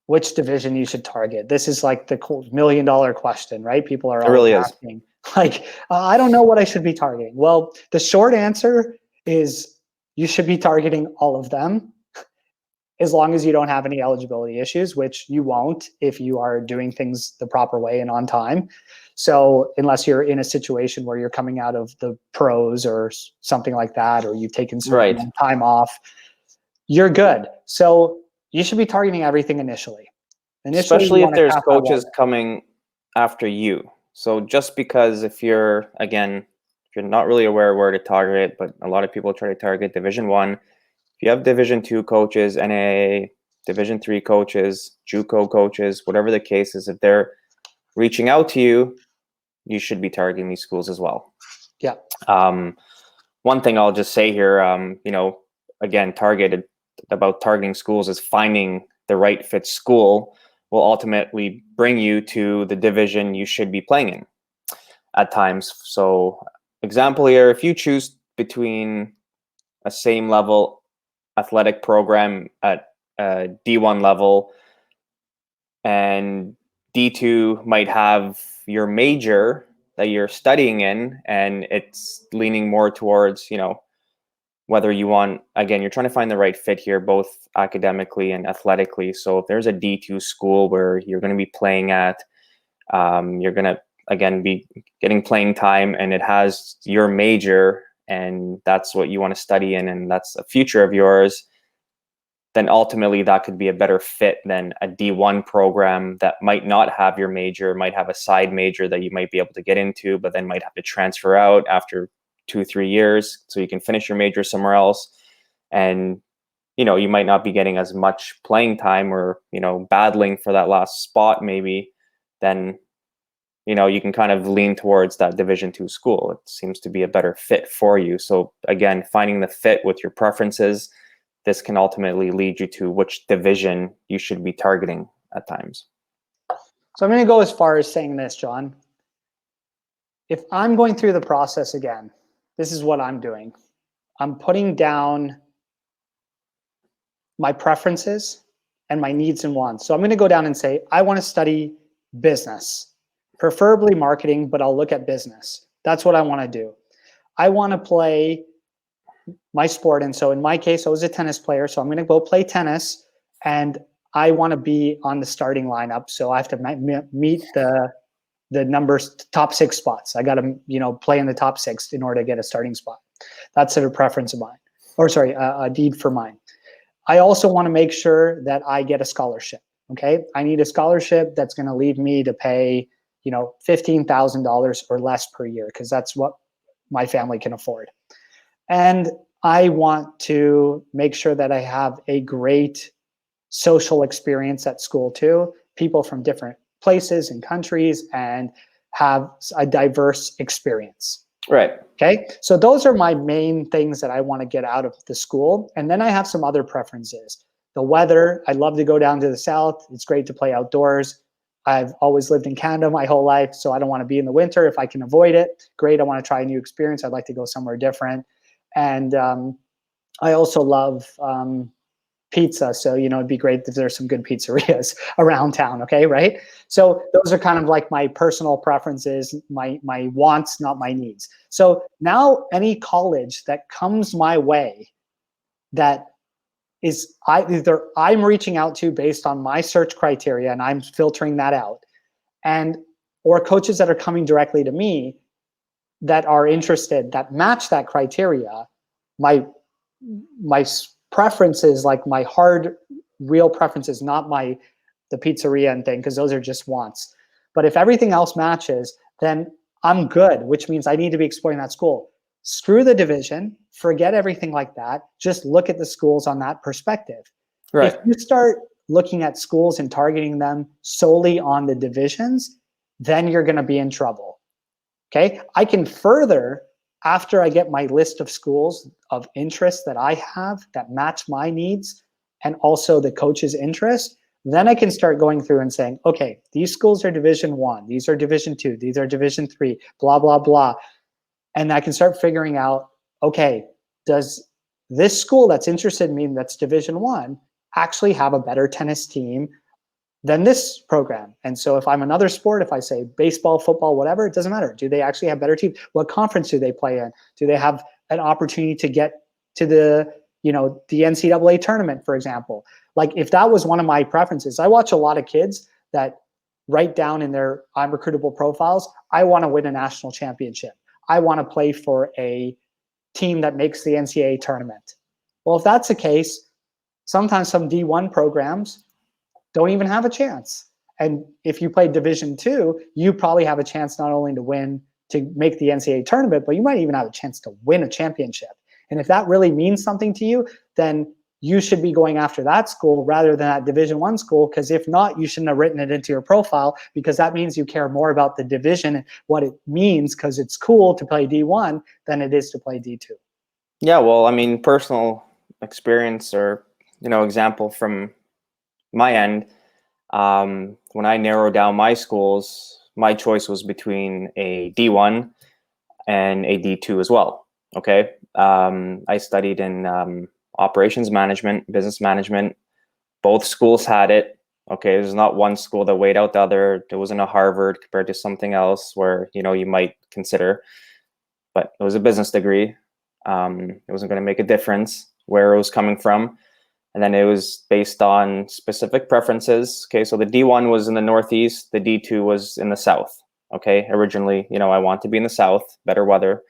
which division you should target. This is like the $1 million question, right? People are It really always asking, like, I don't know what I should be targeting. Well, the short answer is you should be targeting all of them, as long as you don't have any eligibility issues, which you won't if you are doing things the proper way and on time. So unless you're in a situation where you're coming out of the pros or something like that, or you've taken certain time off, you're good. So you should be targeting everything initially. Especially if there's coaches coming after you. So just because if you're not really aware where to target, but a lot of people try to target Division 1. If you have Division 2 coaches, NAA, Division 3 coaches, JUCO coaches, whatever the case is, if they're reaching out to you, you should be targeting these schools as well. Yeah. One thing I'll just say here, again, targeting schools is finding the right fit school will ultimately bring you to the division you should be playing in at times. So example here, if you choose between a same level athletic program at D1 level and D2 might have your major that you're studying in, and it's leaning more towards, whether you want, again, you're trying to find the right fit here, both academically and athletically. So if there's a D2 school where you're going to be playing at, you're going to, again, be getting playing time, and it has your major, and that's what you want to study in, and that's a future of yours, then ultimately that could be a better fit than a D1 program that might not have your major, might have a side major that you might be able to get into, but then might have to transfer out after 2-3 years so you can finish your major somewhere else. And, you might not be getting as much playing time or, battling for that last spot maybe, then, you can kind of lean towards that Division 2 school. It seems to be a better fit for you. So again, finding the fit with your preferences, this can ultimately lead you to which division you should be targeting at times. So I'm going to go as far as saying this, John. If I'm going through the process again, this is what I'm doing. I'm putting down my preferences and my needs and wants. So I'm going to go down and say, I want to study business, preferably marketing, but I'll look at business. That's what I want to do. I want to play my sport. And so in my case, I was a tennis player. So I'm going to go play tennis, and I want to be on the starting lineup. So I have to meet the numbers, top 6 spots. I got to, play in the top 6 in order to get a starting spot. That's a preference of mine, a need for mine. I also want to make sure that I get a scholarship. Okay. I need a scholarship that's going to lead me to pay, $15,000 or less per year, because that's what my family can afford. And I want to make sure that I have a great social experience at school too, people from different places and countries, and have a diverse experience. Right. Okay. So those are my main things that I want to get out of the school. And then I have some other preferences. The weather, I love to go down to the south. It's great to play outdoors. I've always lived in Canada my whole life, so I don't want to be in the winter. If I can avoid it, great. I want to try a new experience. I'd like to go somewhere different. And I also love pizza. So, it'd be great if there's some good pizzerias around town. Okay. Right. So those are kind of like my personal preferences, my wants, not my needs. So now any college that comes my way that is either I'm reaching out to based on my search criteria and I'm filtering that out, or coaches that are coming directly to me that are interested, that match that criteria, my preferences, like my hard, real preferences, not the pizzeria and thing, because those are just wants. But if everything else matches, then I'm good, which means I need to be exploring that school. Screw the division, forget everything like that. Just look at the schools on that perspective. Right. If you start looking at schools and targeting them solely on the divisions, then you're going to be in trouble. Okay. I can further, after I get my list of schools of interest that I have that match my needs and also the coach's interest, then I can start going through and saying, okay, these schools are Division 1, these are Division 2, these are Division 3, blah, blah, blah. And I can start figuring out, okay, does this school that's interested in me, that's Division 1, actually have a better tennis team, than this program. And so if I'm another sport, if I say baseball, football, whatever, it doesn't matter. Do they actually have better teams? What conference do they play in? Do they have an opportunity to get to the, the NCAA tournament, for example? Like if that was one of my preferences, I watch a lot of kids that write down in their IMRecruitable profiles, I want to win a national championship. I want to play for a team that makes the NCAA tournament. Well, if that's the case, sometimes some D1 programs don't even have a chance. And if you play Division II, you probably have a chance not only to make the NCAA tournament, but you might even have a chance to win a championship. And if that really means something to you, then you should be going after that school rather than that Division I school, because if not, you shouldn't have written it into your profile, because that means you care more about the division and what it means, because it's cool to play D1 than it is to play D2. Yeah, well, I mean, personal experience or, example from my end, when I narrowed down my schools, my choice was between a D1 and a D2 as well. Okay. I studied in operations management, business management. Both schools had it. Okay. There's not one school that weighed out the other. There wasn't a Harvard compared to something else where, you might consider, but it was a business degree. It wasn't going to make a difference where it was coming from. And then it was based on specific preferences. Okay, so the D1 was in the Northeast, the D2 was in the South. Okay, originally, I want to be in the South, better weather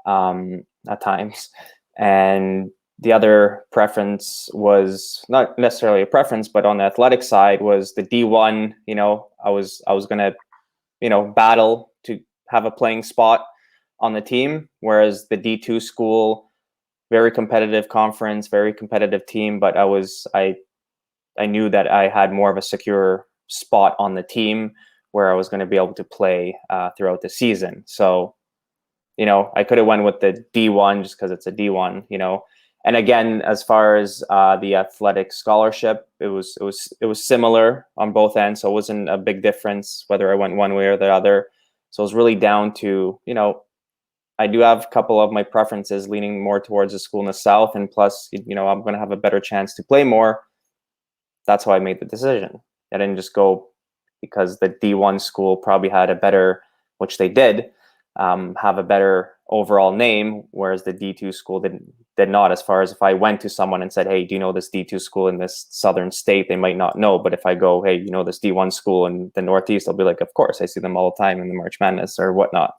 at times. And the other preference was not necessarily a preference, but on the athletic side was the D1. I was going to, battle to have a playing spot on the team, whereas the D2 school, very competitive conference, very competitive team, but I knew that I had more of a secure spot on the team where I was going to be able to play throughout the season. So, I could have went with the D1 just because it's a D1, And again, as far as the athletic scholarship, it was similar on both ends, so it wasn't a big difference whether I went one way or the other. So it was really down to, I do have a couple of my preferences leaning more towards a school in the South, and plus, I'm going to have a better chance to play more. That's why I made the decision. I didn't just go because the D1 school probably had a better, which they did, have a better overall name, whereas the D2 school did not. As far as if I went to someone and said, hey, do you know this D2 school in this southern state? They might not know. But if I go, hey, this D1 school in the Northeast, they'll be like, of course, I see them all the time in the March Madness or whatnot.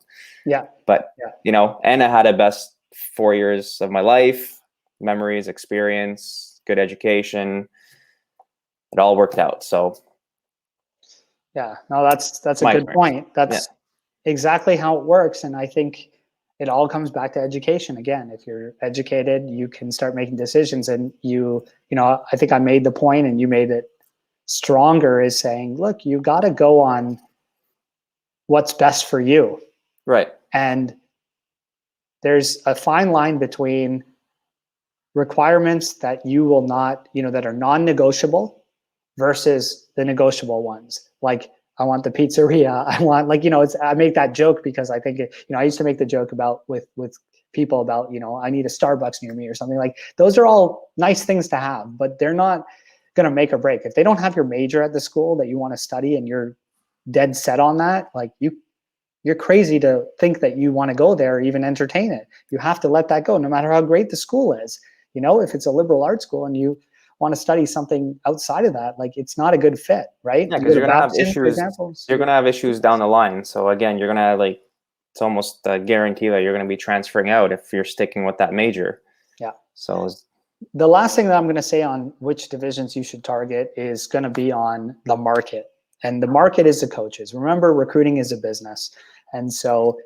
Yeah. But, and I had a best 4 years of my life, memories, experience, good education. It all worked out. So. Yeah, no, that's a good point. That's exactly how it works. And I think it all comes back to education. Again, if you're educated, you can start making decisions. And I think I made the point and you made it stronger, is saying, look, you got to go on what's best for you. Right. And there's a fine line between requirements that you will not, that are non-negotiable versus the negotiable ones. Like, I want the pizzeria. I want, I make that joke because I think I used to make the joke about with people about, I need a Starbucks near me or something. Like, those are all nice things to have, but they're not going to make or break. If they don't have your major at the school that you want to study and you're dead set on that, like, you're crazy to think that you want to go there or even entertain it. You have to let that go, no matter how great the school is. If it's a liberal arts school and you want to study something outside of that, like, it's not a good fit, right? Yeah, because you're gonna have issues. You're gonna have issues down the line. So again, you're gonna it's almost a guarantee that you're gonna be transferring out if you're sticking with that major. Yeah. So the last thing that I'm gonna say on which divisions you should target is gonna be on the market, and the market is the coaches. Remember, recruiting is a business, and so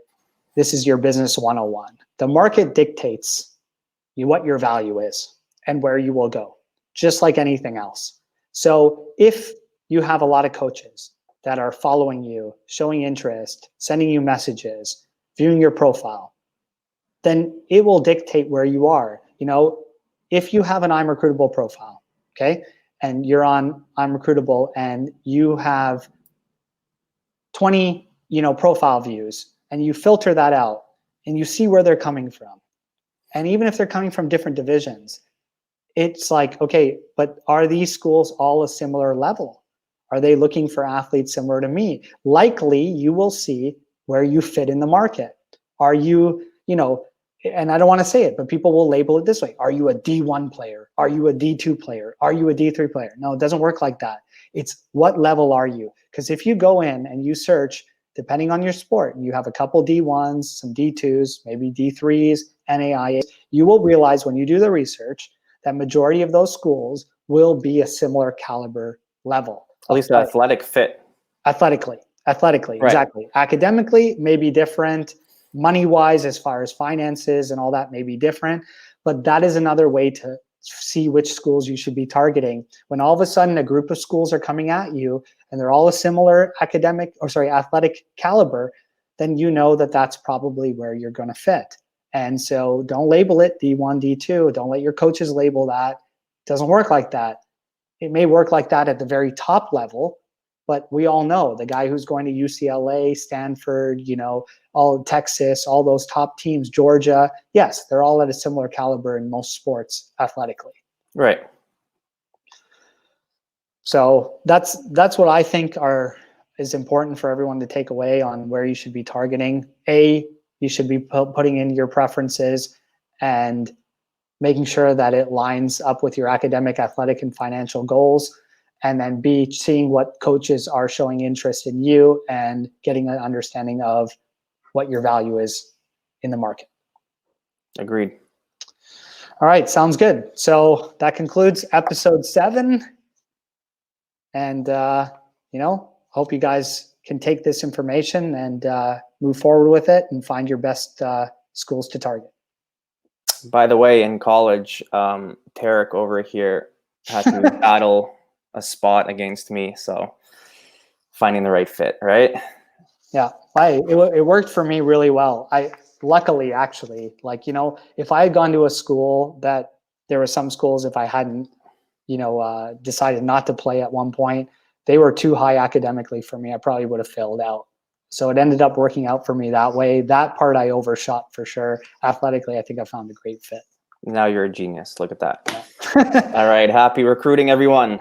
this is your business 101. The market dictates what your value is and where you will go, just like anything else. So if you have a lot of coaches that are following you, showing interest, sending you messages, viewing your profile, then it will dictate where you are. If you have an IMRecruitable profile, okay, and you're on IMRecruitable and you have 20, profile views, and you filter that out and you see where they're coming from. And even if they're coming from different divisions, it's like, okay, but are these schools all a similar level? Are they looking for athletes similar to me? Likely you will see where you fit in the market. Are you, and I don't want to say it, but people will label it this way. Are you a D1 player? Are you a D2 player? Are you a D3 player? No, it doesn't work like that. It's what level are you? Because if you go in and you search, depending on your sport, you have a couple D1s, some D2s, maybe D3s, NAIAs, you will realize when you do the research that majority of those schools will be a similar caliber level. At least the athletic fit. Athletically, right. exactly. Academically, may be different. Money-wise, as far as finances and all that, may be different. But that is another way to see which schools you should be targeting. When all of a sudden a group of schools are coming at you and they're all a similar athletic caliber, then you know that that's probably where you're going to fit. And so don't label it D1, D2. Don't let your coaches label that. It doesn't work like that. It may work like that at the very top level, but we all know the guy who's going to UCLA, Stanford, all Texas, all those top teams, Georgia, yes, they're all at a similar caliber in most sports athletically. Right. So that's what I think is important for everyone to take away on where you should be targeting. You should be putting in your preferences and making sure that it lines up with your academic, athletic, and financial goals. And then B, seeing what coaches are showing interest in you and getting an understanding of what your value is in the market. Agreed. All right, sounds good. So that concludes episode 7. And, hope you guys can take this information and move forward with it and find your best schools to target. By the way, in college, Tarek over here had to battle a spot against me. So finding the right fit, right? Yeah, it worked for me really well. Luckily, actually, if I had gone to a school that there were some schools, if I hadn't, decided not to play at one point, they were too high academically for me. I probably would have failed out. So it ended up working out for me that way. That part I overshot for sure. Athletically, I think I found a great fit. Now you're a genius. Look at that. Yeah. All right. Happy recruiting, everyone.